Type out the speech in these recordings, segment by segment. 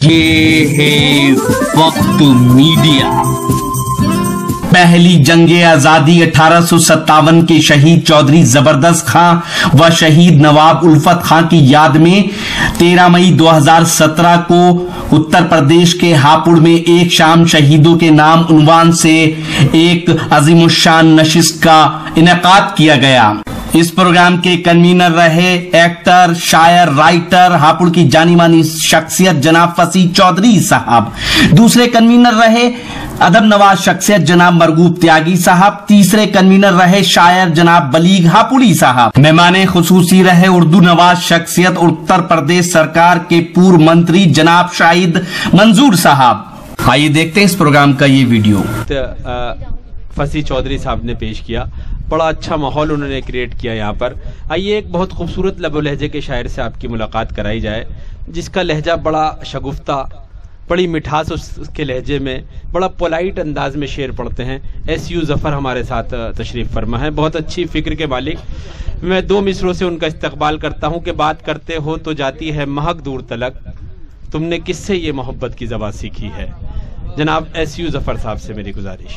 ये है वक्त मीडिया। पहली जंगे आजादी 1857 के शहीद चौधरी जबरदस्त खां व शहीद नवाब उल्फत खां की याद में 13 मई 2017 को उत्तर प्रदेश के हापुड़ में एक शाम शहीदों के नाम उन्वान से एक अजीमुशान नशिस्त का इनेकाद किया गया। इस प्रोग्राम के कन्वीनर रहे एक्टर, शायर, राइटर, हापुड़ की जानी मानी शख्सियत जनाब फसी चौधरी साहब। दूसरे कन्वीनर रहे अदब नवाज शख्सियत जनाब मरगूब त्यागी साहब। तीसरे कन्वीनर रहे शायर जनाब बलीग हापुड़ी साहब। मेहमान खुसूसी रहे उर्दू नवाज शख्सियत उत्तर प्रदेश सरकार के पूर्व मंत्री जनाब शाहिद मंजूर साहब। आइए देखते हैं इस प्रोग्राम का ये वीडियो। फसी चौधरी साहब ने पेश किया, बड़ा अच्छा माहौल उन्होंने क्रिएट किया यहाँ पर। आइए एक बहुत खूबसूरत लबो लहजे के शायर से आपकी मुलाकात कराई जाए, जिसका लहजा बड़ा शगुफ्ता, बड़ी मिठास उसके लहजे में, बड़ा पोलाइट अंदाज में शेर पढ़ते हैं। SU जफ़र हमारे साथ तशरीफ़ फरमा है, बहुत अच्छी फ़िक्र के मालिक। मैं 2 मिसरों से उनका इस्तकबाल करता हूँ कि बात करते हो तो जाती है महक दूर तलक, तुमने किससे ये मोहब्बत की ज़बान सीखी है। जनाब SU जफ़र साहब से मेरी गुजारिश।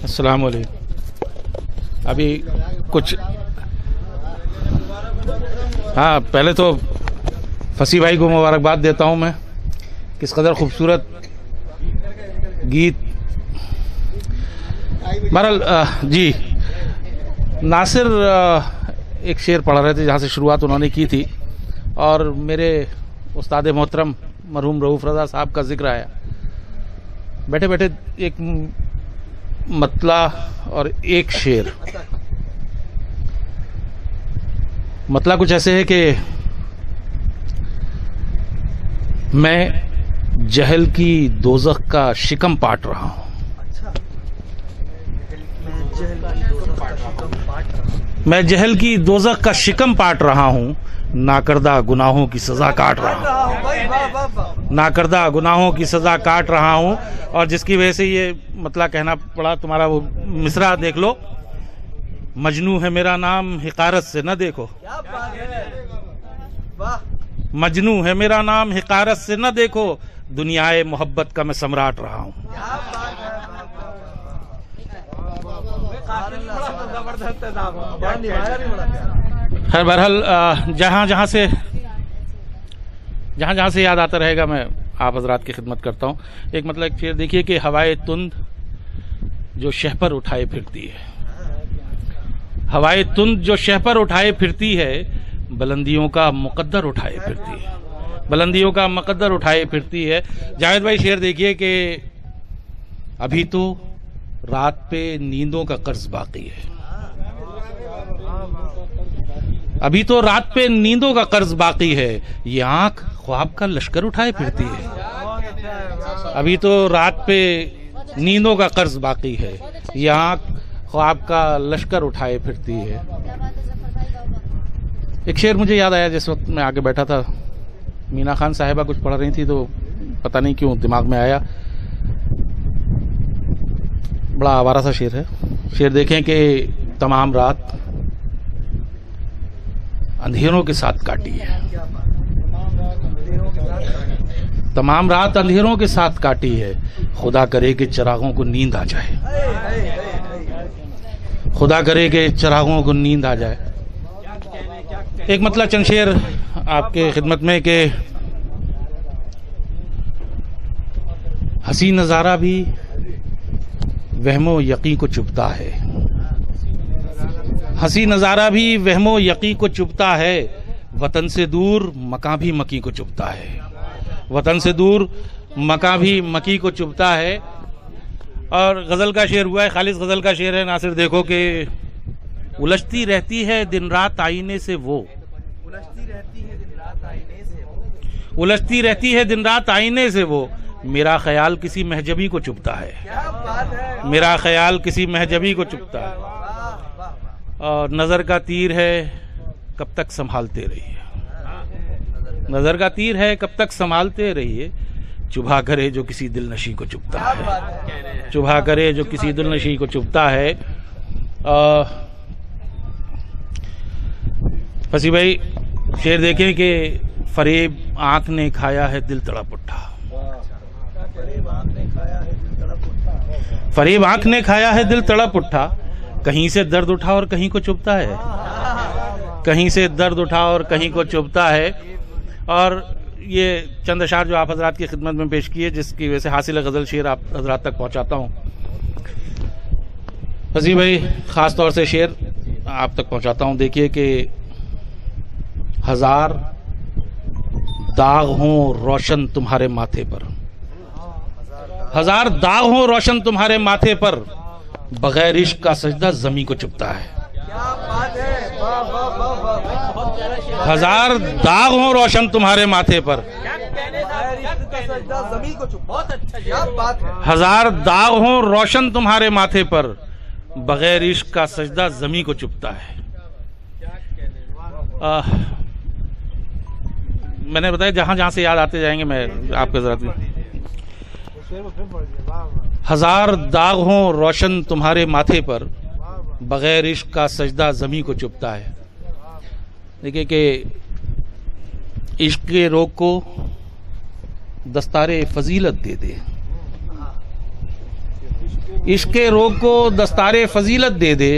अस्सलाम वालेकुम। अभी कुछ पहले तो फसी भाई को मुबारकबाद देता हूं मैं, किस कदर खूबसूरत गीत। बहरहाल जी, नासिर एक शेर पढ़ रहे थे जहां से शुरुआत उन्होंने की थी, और मेरे उस्ताद मोहतरम मरहूम रऊफ रज़ा साहब का जिक्र आया। बैठे बैठे एक मतला और एक शेर। मतला कुछ ऐसे है कि मैं जहल की दोज़ख का शिकम पाट रहा हूं। मैं जहल की दोज़ख का शिकम पाट रहा हूं, नाकर्दा गुनाहों की सजा काट रहा हूं, नाकर्दा गुनाहों की सजा काट रहा हूं। और जिसकी वजह से ये मतलब कहना पड़ा, तुम्हारा वो मिसरा देख लो, मजनू है मेरा नाम हिकारत से न देखो, मजनू है मेरा नाम हिकारत से न देखो, दुनियाए मोहब्बत का मैं सम्राट रहा हूं। खैर बहरहाल जहां जहां से याद आता रहेगा मैं आप हजरात की खिदमत करता हूँ। एक मतलब एक शेर देखिए कि हवाए तुंद जो शह पर उठाए फिरती है, हवाए तुंद जो शह पर उठाए फिरती है, बुलंदियों का मुकद्दर उठाए फिरती है, बुलंदियों का मुकद्दर उठाए फिरती है। जावेद भाई शेर देखिए कि अभी तो रात पे नींदों का कर्ज बाकी है, अभी तो रात पे नींदों का कर्ज बाकी है, ये आंख ख्वाब का लश्कर उठाए फिरती है, अभी तो रात पे नींदों का कर्ज बाकी है, ये आंख ख्वाब का लश्कर उठाए फिरती है। एक शेर मुझे याद आया जिस वक्त मैं आगे बैठा था, मीना खान साहिबा कुछ पढ़ रही थी तो पता नहीं क्यों दिमाग में आया। बड़ा आवारा सा शेर है। शेर देखें कि तमाम रात अंधेरों के साथ काटी है, तमाम रात अंधेरों के साथ काटी है, खुदा करे कि चिरागों को नींद आ जाए, खुदा करे कि चिरागों को नींद आ जाए। एक मतलब चंद शेर आपके खिदमत में कि हसी नजारा भी वहमो यकीन को चुभता है, हंसी नजारा भी वहमो यकी को चुभता है, वतन से दूर मकां भी मकी को चुभता है, वतन से दूर मकां भी मकी को चुभता है। और गजल का शेर हुआ है, खालिस गजल का शेर है। नासिर देखो कि उलझती रहती है दिन रात आईने से वो, उलझती रहती है दिन रात आईने से वो, उलझती रहती है दिन रात आईने से वो, मेरा ख्याल किसी महजबी को चुभता है, मेरा ख्याल किसी महजबी को चुभता है। और नजर का तीर है कब तक संभालते रहिए, नजर का तीर है कब तक संभालते रहिए, चुभा करे जो किसी दिलनशी को चुभता है, चुभा करे जो किसी दिलनशी को चुभता है। फसी भाई शेर देखें कि फरेब आंख ने खाया है दिल तड़प उठा। फरेब आंख ने खाया है दिल तड़प उठा। कहीं से दर्द उठा और कहीं को चुभता है, कहीं से दर्द उठा और कहीं को चुभता है। और ये चंद अशार जो आप हजरात की खिदमत में पेश किए, जिसकी वजह से हासिल गजल शेर आप हजरात तक पहुंचाता हूं। फसी भाई, खास तौर से शेर आप तक पहुंचाता हूं। देखिए कि हजार दाग हों रोशन तुम्हारे माथे पर, हजार दाग हों रोशन तुम्हारे माथे पर, बगैर इश्क का सजदा जमी को चुभता है। हजार दाग हों रोशन तुम्हारे माथे पर, हजार दाग हों रोशन तुम्हारे माथे पर, बगैर इश्क का सजदा जमी को चुभता है। मैंने बताया जहां जहां से याद आते जाएंगे मैं आपके जरा। हजार दाग हों रोशन तुम्हारे माथे पर, बगैर इश्क का सजदा जमी को चुभता है। देखिए कि इश्क के रोग को दस्तारे फजीलत दे दे, इश्क के रोग को दस्तारे फजीलत दे दे,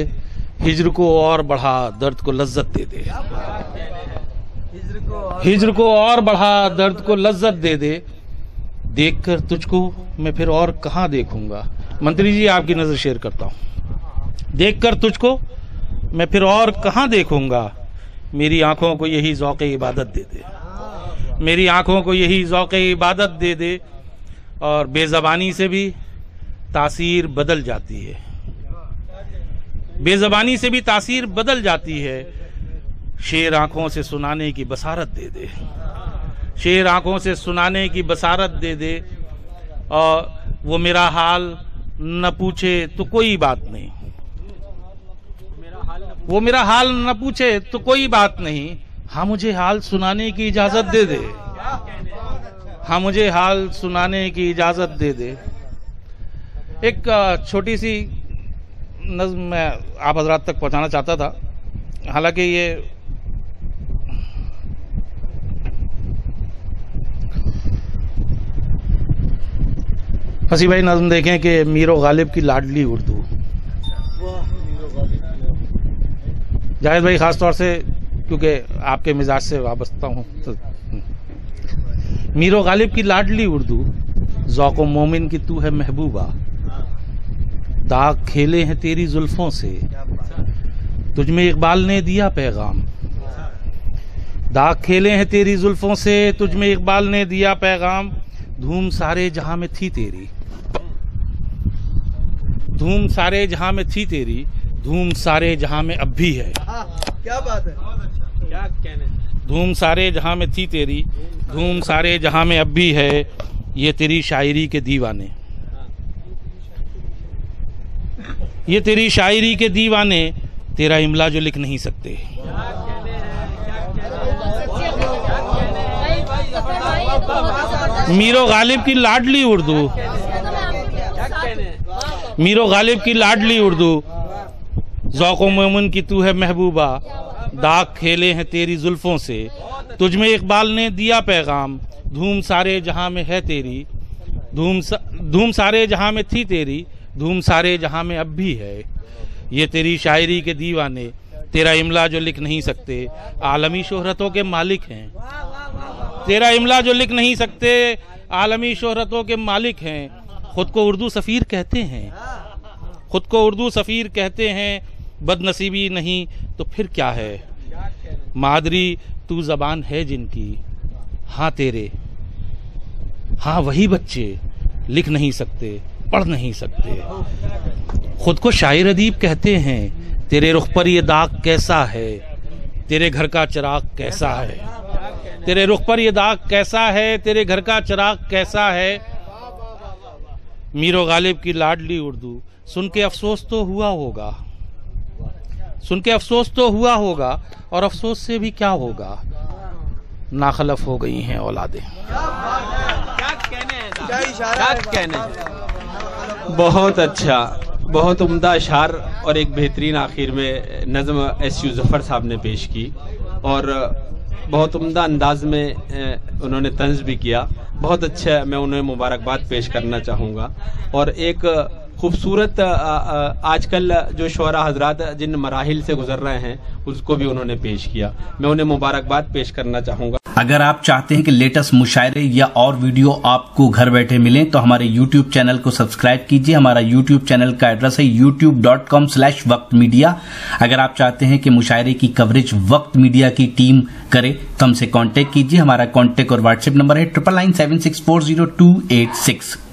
हिज्र को और बढ़ा दर्द को लज्जत दे दे, हिज्र को और बढ़ा दर्द को लज्जत दे दे, देखकर तुझको मैं फिर और कहां देखूंगा। मंत्री जी आपकी नजर शेयर करता हूं। देखकर तुझको मैं फिर और कहां देखूंगा, मेरी आंखों को यही ज़ौक़े इबादत दे दे, मेरी आंखों को यही ज़ौक़े इबादत दे दे। और बेज़बानी से भी तासीर बदल जाती है, बेज़बानी से भी तासीर बदल जाती है। शेर आंखों से सुनाने की बसारत दे दे, शेर आंखों से सुनाने की बसारत दे दे। और वो मेरा हाल न पूछे तो कोई बात नहीं, वो मेरा हाल न पूछे तो कोई बात नहीं, हाँ मुझे हाल सुनाने की इजाजत दे दे, हाँ मुझे हाल सुनाने की इजाजत दे दे। एक छोटी सी नज़्म मैं आप हजरात तक पहुंचाना चाहता था। हालांकि ये फसी भाई नज़्म देखें कि मीरो गालिब की लाडली उर्दू। जाहिद भाई खास तौर से क्योंकि आपके मिजाज से वाबस्ता हूं तो। मीरो गालिब की लाडली उर्दू, ज़ौक़ो मोमिन की तू है महबूबा, दाग खेले हैं तेरी जुल्फों से, तुझमें इकबाल ने दिया पैगाम, दाग खेले हैं तेरी जुल्फों से, तुझमें इकबाल ने दिया पैगाम। धूम सारे जहां में थी तेरी, धूम सारे जहां में थी तेरी, धूम सारे जहां में अब भी है। क्या बात है, क्या कहने। धूम सारे जहां में थी तेरी, धूम सारे जहां में अब भी है, ये तेरी शायरी के दीवाने, ये तेरी शायरी के दीवाने, तेरा इमला जो लिख नहीं सकते। मीरो गालिब की लाडली उर्दू, मीरो गालिब की लाडली उर्दू, ज़ौक़ो मोमिन की तू है महबूबा, दाग खेले हैं तेरी जुल्फों से, तुझमें इकबाल ने दिया पैगाम। धूम सारे जहां में है तेरी, धूम सारे जहां में थी तेरी, धूम सारे जहां में अब भी है, ये तेरी शायरी के दीवाने, तेरा इमला जो लिख नहीं सकते। आलमी शोहरतों के मालिक हैं, तेरा इमला जो लिख नहीं सकते, आलमी शोहरतों के मालिक हैं। खुद को उर्दू सफ़ीर कहते हैं, खुद को उर्दू सफ़ीर कहते हैं, बदनसीबी नहीं तो फिर क्या है। मादरी तू ज़बान है जिनकी, हाँ तेरे, हाँ वही बच्चे लिख नहीं सकते, पढ़ नहीं सकते। खुद को शायर अदीब कहते हैं, तेरे रुख पर ये दाग कैसा है, तेरे घर का चिराग कैसा है, तेरे रुख पर ये दाग कैसा है, तेरे घर का चिराग कैसा है। मीरो गालिब की लाडली उर्दू, सुन के अफसोस तो हुआ होगा, सुन के अफसोस तो हुआ होगा, और अफसोस से भी क्या होगा, नाखलफ हो गई हैं औलादें। क्या कहने। बहुत अच्छा, बहुत उम्दा अशार और एक बेहतरीन आखिर में नज़्म एस यू ज़फ़र साहब ने पेश की। और बहुत उम्दा अंदाज में उन्होंने तंज भी किया। बहुत अच्छा, मैं उन्हें मुबारकबाद पेश करना चाहूँगा। और एक खूबसूरत आजकल जो शोरा हजरात जिन मराहिल से गुजर रहे हैं उसको भी उन्होंने पेश किया, मैं उन्हें मुबारकबाद पेश करना चाहूँगा। अगर आप चाहते हैं कि लेटेस्ट मुशायरे या और वीडियो आपको घर बैठे मिलें तो हमारे YouTube चैनल को सब्सक्राइब कीजिए। हमारा YouTube चैनल का एड्रेस है youtube.com/वक्त मीडिया। अगर आप चाहते हैं कि मुशायरे की कवरेज वक्त मीडिया की टीम करे तो हमसे कांटेक्ट कीजिए। हमारा कांटेक्ट और व्हाट्सएप नंबर है 9997640286।